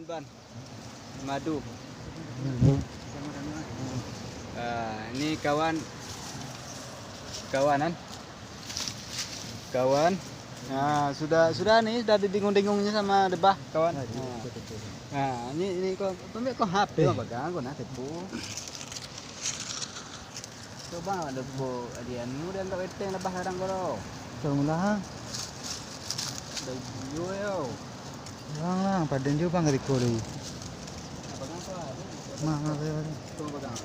Ban. Madu. Ini kawanan. Kawan. Nah, sudah nih, sudah didengung-dengungnya sama debah kawan. Nah, ini kok HP mah bagang kok nah tepu. Coba ada bu adianmu dan tak weteng lebah kadang koro. Tunggulah. Dah yo yo. Lang paden juga nggak dikori. Bagang apa? Mah kayak. Tunggu bagang.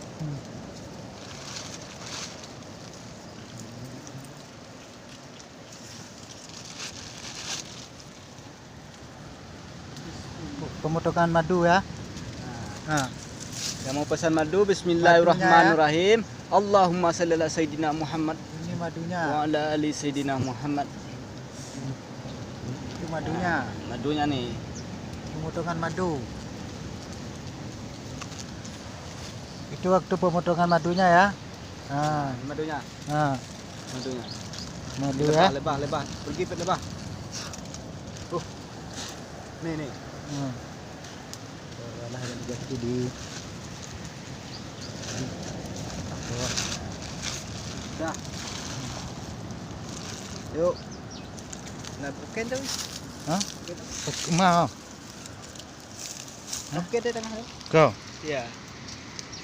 Pemotongan madu ya. Nah. Yang mau pesan madu, bismillahirrahmanirrahim. Allahumma shalli ala sayyidina Muhammad. Ini madunya. Wa ala ali sayyidina Muhammad. Itu madunya. Madunya nih. Pemotongan madu. Itu waktu pemotongan madunya ya. Nah, Madunya. nah, Madunya. madu ya. Lebah. Pergi pet lebah. Nih. Lah yang jadi di Dah. Yuk. Nah, bukan tu. Hah? Mau. Oke deh tengah. Go. Ya.